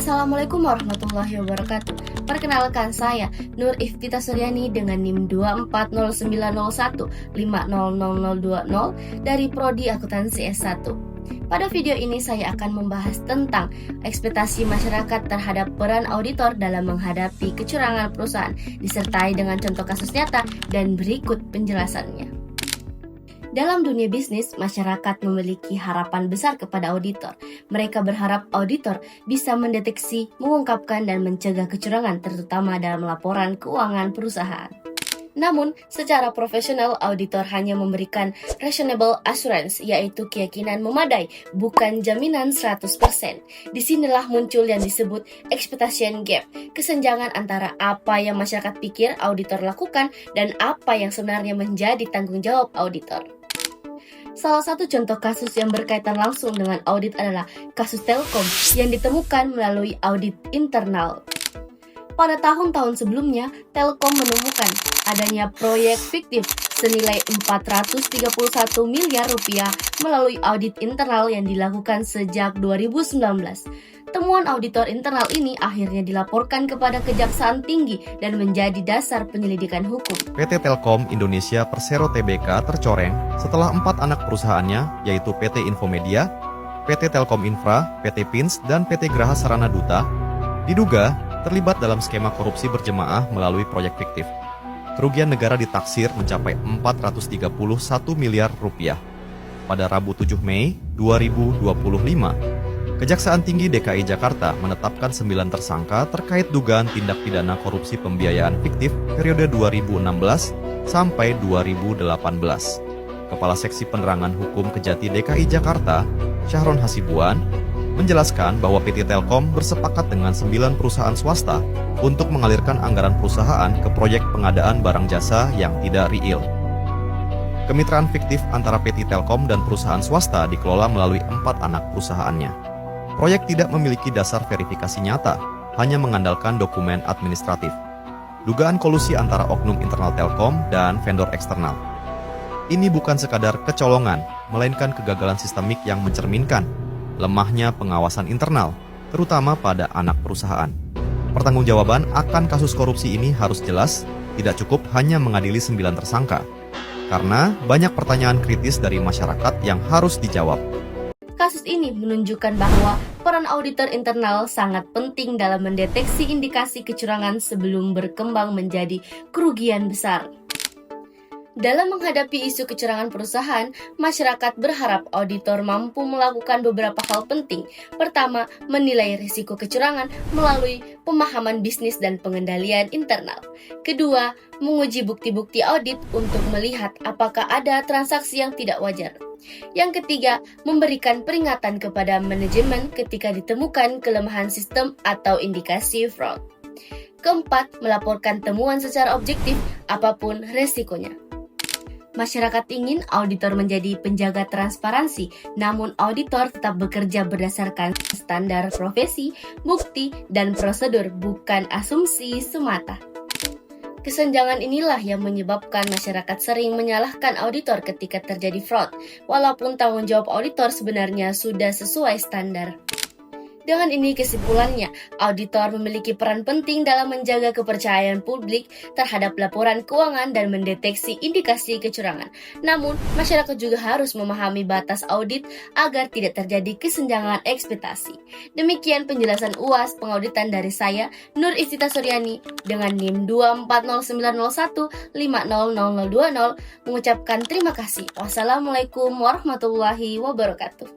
Assalamualaikum warahmatullahi wabarakatuh. Perkenalkan saya Nur Iftita Suryani dengan NIM 24091500020 dari Prodi Akuntansi S1. Pada video ini saya akan membahas tentang ekspektasi masyarakat terhadap peran auditor dalam menghadapi kecurangan perusahaan, disertai dengan contoh kasus nyata dan berikut penjelasannya. Dalam dunia bisnis, masyarakat memiliki harapan besar kepada auditor. Mereka berharap auditor bisa mendeteksi, mengungkapkan, dan mencegah kecurangan, terutama dalam laporan keuangan perusahaan. Namun, secara profesional, auditor hanya memberikan reasonable assurance, yaitu keyakinan memadai, bukan jaminan 100%. Disinilah muncul yang disebut expectation gap, kesenjangan antara apa yang masyarakat pikir auditor lakukan dan apa yang sebenarnya menjadi tanggung jawab auditor. Salah satu contoh kasus yang berkaitan langsung dengan audit adalah kasus Telkom yang ditemukan melalui audit internal. Pada tahun-tahun sebelumnya, Telkom menemukan adanya proyek fiktif senilai 431 miliar rupiah melalui audit internal yang dilakukan sejak 2019. Temuan auditor internal ini akhirnya dilaporkan kepada Kejaksaan Tinggi dan menjadi dasar penyelidikan hukum. PT Telkom Indonesia Persero Tbk tercoreng setelah 4 anak perusahaannya, yaitu PT Infomedia, PT Telkom Infra, PT Pins, dan PT Graha Sarana Duta, diduga terlibat dalam skema korupsi berjemaah melalui proyek fiktif. Kerugian negara ditaksir mencapai 431 miliar rupiah. Pada Rabu 7 Mei 2025, Kejaksaan Tinggi DKI Jakarta menetapkan 9 tersangka terkait dugaan tindak pidana korupsi pembiayaan fiktif periode 2016 sampai 2018. Kepala Seksi Penerangan Hukum Kejati DKI Jakarta, Syahron Hasibuan, menjelaskan bahwa PT Telkom bersepakat dengan 9 perusahaan swasta untuk mengalirkan anggaran perusahaan ke proyek pengadaan barang jasa yang tidak real. Kemitraan fiktif antara PT Telkom dan perusahaan swasta dikelola melalui 4 anak perusahaannya. Proyek tidak memiliki dasar verifikasi nyata, hanya mengandalkan dokumen administratif. Dugaan kolusi antara oknum internal Telkom dan vendor eksternal. Ini bukan sekadar kecolongan, melainkan kegagalan sistemik yang mencerminkan lemahnya pengawasan internal, terutama pada anak perusahaan. Pertanggungjawaban akan kasus korupsi ini harus jelas, tidak cukup hanya mengadili 9 tersangka. Karena banyak pertanyaan kritis dari masyarakat yang harus dijawab. Kasus ini menunjukkan bahwa peran auditor internal sangat penting dalam mendeteksi indikasi kecurangan sebelum berkembang menjadi kerugian besar. Dalam menghadapi isu kecurangan perusahaan, masyarakat berharap auditor mampu melakukan beberapa hal penting. Pertama, menilai risiko kecurangan melalui pemahaman bisnis dan pengendalian internal. Kedua, menguji bukti-bukti audit untuk melihat apakah ada transaksi yang tidak wajar. Yang ketiga, memberikan peringatan kepada manajemen ketika ditemukan kelemahan sistem atau indikasi fraud. Keempat, melaporkan temuan secara objektif apapun resikonya. Masyarakat ingin auditor menjadi penjaga transparansi, namun auditor tetap bekerja berdasarkan standar profesi, bukti, dan prosedur, bukan asumsi semata. Kesenjangan inilah yang menyebabkan masyarakat sering menyalahkan auditor ketika terjadi fraud, walaupun tanggung jawab auditor sebenarnya sudah sesuai standar. Dengan ini kesimpulannya, auditor memiliki peran penting dalam menjaga kepercayaan publik terhadap laporan keuangan dan mendeteksi indikasi kecurangan. Namun, masyarakat juga harus memahami batas audit agar tidak terjadi kesenjangan ekspektasi. Demikian penjelasan UAS pengauditan dari saya, Nur Iftita Suryani, dengan NIM 24091500020, mengucapkan terima kasih. Wassalamualaikum warahmatullahi wabarakatuh.